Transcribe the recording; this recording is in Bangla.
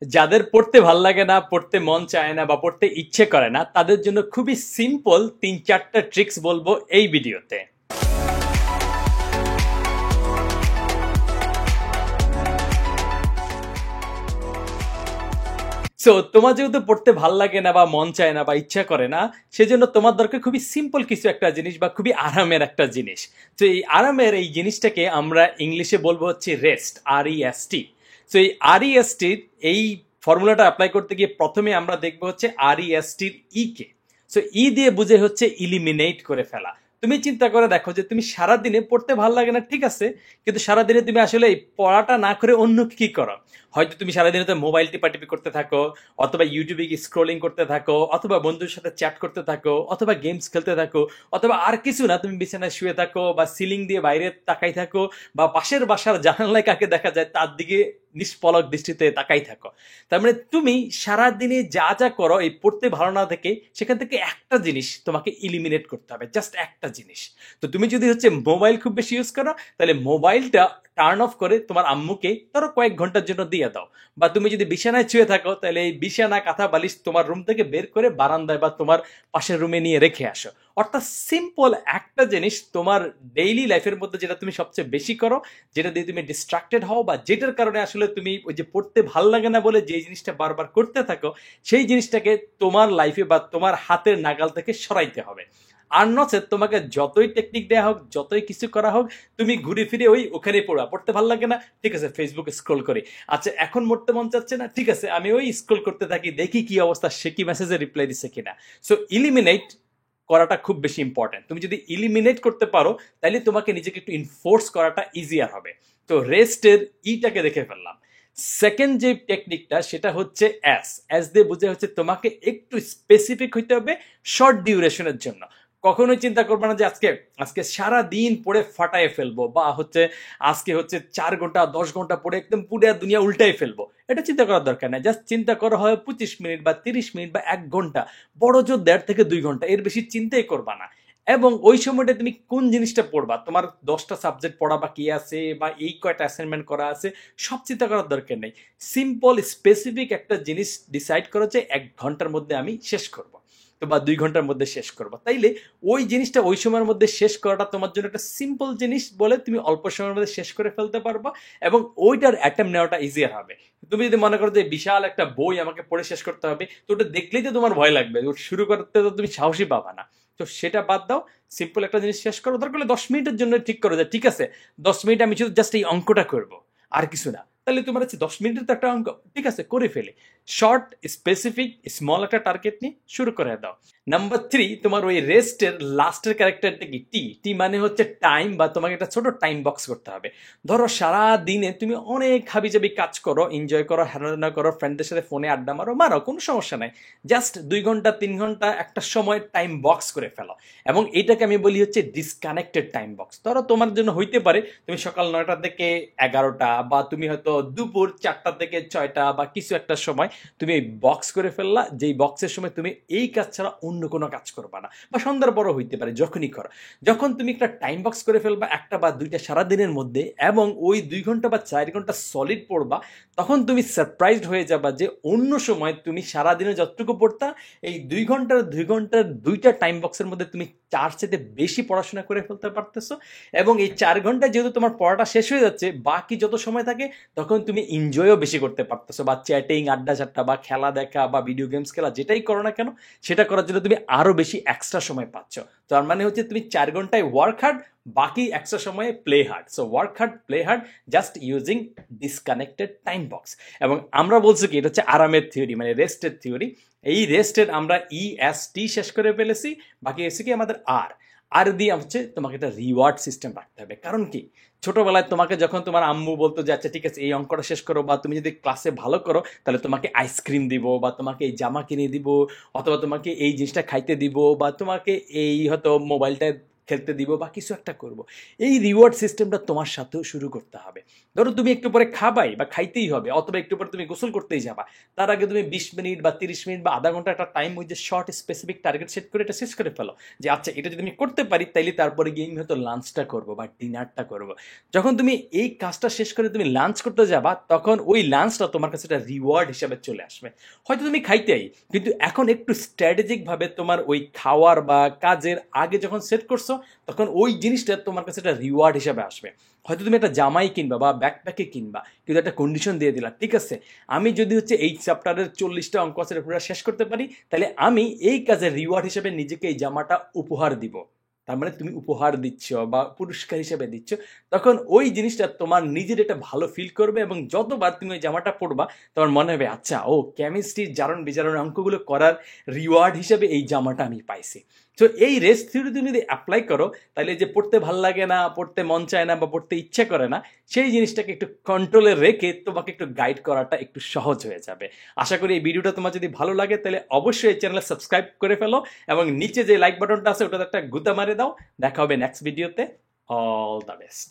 যাদের পড়তে ভাল লাগে না, পড়তে মন চায় না বা পড়তে ইচ্ছে করে না, তাদের জন্য খুবই সিম্পল ৩-৪টা ট্রিক্স বলবো এই ভিডিওতে। সো তোমার যেহেতু পড়তে ভাল লাগে না বা মন চায় না বা ইচ্ছা করে না, সেজন্য তোমার দরকার খুবই সিম্পল কিছু একটা জিনিস বা খুবই আরামের একটা জিনিস। তো এই আরামের এই জিনিসটাকে আমরা ইংলিশে বলবো হচ্ছে রেস্ট, REST। সো এই REST এই ফর্মুলাটা অ্যাপ্লাই করতে গিয়ে প্রথমে আমরা দেখবো হচ্ছে REST কে। সো দিয়ে বুঝে হচ্ছে ইলিমিনেট করে ফেলা। তুমি চিন্তা করে দেখো যে তুমি সারাদিনে পড়তে ভাল লাগে না, ঠিক আছে, কিন্তু সারাদিনে তুমি আসলে এই পড়াটা না করে অন্য কি করো? হয়তো তুমি সারাদিনে তো মোবাইল টিপাটিপি করতে থাকো, অথবা ইউটিউবে স্ক্রোলিং করতে থাকো, অথবা বন্ধুর সাথে চ্যাট করতে থাকো, অথবা গেমস খেলতে থাকো, অথবা আর কিছু না, তুমি বিছানায় শুয়ে থাকো বা সিলিং দিয়ে বাইরে তাকাই থাকো, বা পাশের বাসার জানালায় কাকে দেখা যায় তার দিকে নিষ্পলক দৃষ্টিতে তাকাই থাকো। তার মানে তুমি সারাদিনে যা যা করো এই পড়তে ভালো না থেকে, সেখান থেকে একটা জিনিস তোমাকে ইলিমিনেট করতে হবে, জাস্ট একটা জিনিস। তো তুমি যদি হচ্ছে মোবাইল খুব বেশি ইউজ করো, তাহলে মোবাইলটা টার্ন অফ করে তোমার আম্মুকে ধরো কয়েক ঘন্টার জন্য দিয়ে দাও। বা তুমি যদি বিছানায় শুয়ে থাকো, তাহলে এই বিছানা কাঁথা বালিশ তোমার রুম থেকে বের করে বারান্দায় বা তোমার পাশের রুমে নিয়ে রেখে আসো। অর্থাৎ সিম্পল একটা জিনিস তোমার ডেইলি লাইফের মধ্যে যেটা তুমি সবচেয়ে বেশি করো, যেটা দিয়ে তুমি ডিস্ট্রাক্টেড হও, বা যেটার কারণে আসলে তুমি ওই যে পড়তে ভাল লাগে না বলে যে জিনিসটা বারবার করতে থাকো, সেই জিনিসটাকে তোমার লাইফে বা তোমার হাতের নাগাল থেকে সরাইতে হবে। আর নচেত তোমাকে যতই টেকনিক দেওয়া হোক, যতই কিছু করা হোক, তুমি ঘুরে ফিরে ওখানেই পড়া। পড়তে ভালো লাগে না, ঠিক আছে, ফেসবুক স্ক্রল করি। আচ্ছা, এখন মরতে মন চাচ্ছে না, ঠিক আছে, আমি ওই স্ক্রল করতে থাকি, দেখি কি অবস্থা, সে কি মেসেজে রিপ্লাই দিচ্ছে কিনা। সো ইলিমিনেট করাটা খুব বেশি ইম্পর্টেন্ট। তুমি যদি ইলিমিনেট করতে পারো, তাহলে তোমাকে নিজেকে একটু ইনফোর্স করাটা ইজিয়ার হবে। তো রেস্টের ইটাকে দেখে ফেললাম। সেকেন্ড যে টেকনিকটা, সেটা হচ্ছে এস দিয়ে বুঝে হচ্ছে তোমাকে একটু স্পেসিফিক হইতে হবে শর্ট ডিউরেশনের জন্য। কখনোই চিন্তা করবে না যে আজকে আজকে সারা দিন পড়ে ফাটায় ফেলবো, বা হচ্ছে আজকে হচ্ছে 4 ঘন্টা 10 ঘন্টা পড়ে একদম পুরো দুনিয়া উল্টাই ফেলবো। এটা চিন্তা করার দরকার নাই। জাস্ট চিন্তা করা হয় 25 মিনিট বা 30 মিনিট বা 1 ঘন্টা, বড় জোর 1.5 থেকে 2 ঘন্টা, এর বেশি চিন্তাই করবা না। এবং ওই সময়টা তুমি কোন জিনিসটা পড়বা, তোমার 10টা সাবজেক্ট পড়া বাকি আছে বা এই কয়টা অ্যাসাইনমেন্ট করা আছে, সব চিন্তা করার দরকার নেই। সিম্পল স্পেসিফিক একটা জিনিস ডিসাইড করো যে 1 ঘন্টার মধ্যে আমি শেষ করব, তো বা 2 ঘন্টার মধ্যে শেষ করবো। তাইলে ওই জিনিসটা ওই সময়ের মধ্যে শেষ করাটা তোমার জন্য একটা সিম্পল জিনিস বলে তুমি অল্প সময়ের মধ্যে শেষ করে ফেলতে পারবা, এবং ওইটার অ্যাটেম্প নেওয়াটা ইজিয়ার হবে। তুমি যদি মনে করো যে বিশাল একটা বই আমাকে পড়ে শেষ করতে হবে, তো ওটা দেখলেই তো তোমার ভয় লাগবে, ওটা শুরু করতে তো তুমি সাহসী পাবা না। তো সেটা বাদ দাও, সিম্পল একটা জিনিস শেষ করো। দরকার হলে 10 মিনিটের জন্য ঠিক করো যে ঠিক আছে 10 মিনিট আমি শুধু জাস্ট এই অঙ্কটা করবো, আর কিছু না। তাহলে তোমার হচ্ছে 10 মিনিটের তো একটা অঙ্ক, ঠিক আছে, করে ফেলে। শর্ট, স্পেসিফিক, স্মল একটা টার্গেট নিয়ে শুরু করে দাও। নাম্বার 3, তোমার ওই রেস্টের লাস্টের ক্যারেক্টারটা কি? টি মানে হচ্ছে টাইম, বা তোমাকে একটা ছোট টাইম বক্স করতে হবে। ধরো সারা দিনে তুমি অনেক হাবিজাবি কাজ করো, এনজয় করো, হেনাদেনা করো, ফ্রেন্ডদের সাথে ফোনে আড্ডা মারো, কোনো সমস্যা নাই। জাস্ট 2 ঘন্টা 3 ঘন্টা একটা সময় টাইম বক্স করে ফেলো। এবং এটাকে আমি বলি হচ্ছে ডিসকানেক্টেড টাইম বক্স। ধরো তোমার জন্য হইতে পারে তুমি সকাল 9টা থেকে 11টা, বা তুমি হয়তো দুপুর 4টা থেকে 6টা, বা কিছু একটা সময় তুমি এই বক্স করে ফেললা, যেই বক্সের সময় তুমি এই কাজ ছাড়া অন্য কোনো কাজ করবা না, বা সন্ধ্যার পরও হইতে পারে, যখনই করো। যখন তুমি একটা টাইম বক্স করে ফেলবা, একটা বা দুইটা সারাদিনের মধ্যে, এবং ওই 2 ঘন্টা বা 4 ঘন্টা সলিড পড়বা, তখন তুমি সারপ্রাইজড হয়ে যাবা যে অন্য সময় তুমি সারাদিনে যতটুকু পড়তা, এই 2 ঘন্টার 2টা টাইম বক্সের মধ্যে তুমি 4 চেয়ে বেশি পড়াশোনা করে ফেলতে পারতেছো। এবং এই 4 ঘন্টায় যেহেতু তোমার পড়াটা শেষ হয়ে যাচ্ছে, বাকি যত সময় থাকে তখন তুমি এনজয়ও বেশি করতে পারতেছো, বা চ্যাটিং, আড্ডা চাট্টা, বা খেলা দেখা, বা ভিডিও গেমস খেলা, যেটাই করো না কেন, সেটা করার জন্য তুমি আরো বেশি এক্সট্রা সময় পাচ্ছ। তার মানে হচ্ছে তুমি 4 ঘন্টায় ওয়ার্ক হার্ড, বাকি এক্সট্রা সময়ে play hard. So work hard, play hard, just using disconnected time box. এবং আমরা বলছি কি, এটা হচ্ছে আরামের থিওরি, মানে রেস্টের থিওরি। এই রেস্টের আমরা EST শেষ করে ফেলেছি, বাকি এসে কি আমাদের আর দিয়ে হচ্ছে তোমাকে একটা রিওয়ার্ড সিস্টেম রাখতে হবে। কারণ কি, ছোটবেলায় তোমাকে যখন তোমার আম্মু বলতো যে আচ্ছা ঠিক আছে এই অঙ্কটা শেষ করো, বা তুমি যদি ক্লাসে ভালো করো তাহলে তোমাকে আইসক্রিম দিব, বা তোমাকে এই জামা কিনে দিব, অথবা তোমাকে এই জিনিসটা খাইতে দিব, বা তোমাকে এই হয়তো মোবাইলটা খেলতে দিব বা কিছু একটা করব। এই রিওয়ার্ড সিস্টেমটা তোমার সাথেও শুরু করতে হবে। ধরো তুমি একটু পরে খাবাই বা খাইতেই হবে, অথবা একটু পরে তুমি গোসল করতেই যাবা, তার আগে তুমি 20 মিনিট বা 30 মিনিট বা আধা ঘন্টা একটা টাইম, ওই যে শর্ট স্পেসিফিক টার্গেট সেট করে এটা শেষ করে ফেলো, যে আচ্ছা এটা যদি আমি করতে পারি তাইলে তারপরে গিয়ে আমি হয়তো লাঞ্চটা করবো বা ডিনারটা করবো। যখন তুমি এই কাজটা শেষ করে তুমি লাঞ্চ করতে যাবা, তখন ওই লাঞ্চটা তোমার কাছে একটা রিওয়ার্ড হিসাবে চলে আসবে। হয়তো তুমি খাইতেই, কিন্তু এখন একটু স্ট্র্যাটেজিক ভাবে তোমার ওই খাওয়ার বা কাজের আগে যখন সেট করছো, তখন ওই জিনিসটা তোমার কাছে একটা রিওয়ার্ড হিসাবে আসবে। হয়তো তুমি একটা জামাই কিনবা বা ব্যাকপ্যাকে কিনবা, কিন্তু একটা কন্ডিশন দিয়ে দিলা, ঠিক আছে আমি যদি হচ্ছে এই চ্যাপ্টারের 40টা অঙ্ক আছে পুরো শেষ করতে পারি, তাহলে আমি এই কাজের রিওয়ার্ড হিসেবে নিজেকে এই জামাটা উপহার দিব। তার মানে তুমি উপহার দিচ্ছ বা পুরস্কার হিসেবে দিচ্ছ, তখন ওই জিনিসটা তোমার নিজের একটা ভালো ফিল করবে, এবং যতবার তুমি ওই জামাটা পরবা তোমার মনে হবে আচ্ছা ও কেমিস্ট্রির জারণ বিজারণ অঙ্কগুলো করার রিওয়ার্ড হিসেবে এই জামাটা আমি পাইছি। তো এই রেস থিওরি তুমি যদি অ্যাপ্লাই করো, তাহলে যে পড়তে ভাল লাগে না, পড়তে মন চায় না বা পড়তে ইচ্ছে করে না, সেই জিনিসটাকে একটু কন্ট্রোলে রেখে তোমাকে একটু গাইড করাটা একটু সহজ হয়ে যাবে। আশা করি এই ভিডিওটা তোমার যদি ভালো লাগে তাহলে অবশ্যই এই চ্যানেলে সাবস্ক্রাইব করে ফেলো, এবং নিচে যে লাইক বাটনটা আছে ওটাতে একটা গুতা মারে দাও। দেখা হবে নেক্সট ভিডিওতে। All the best.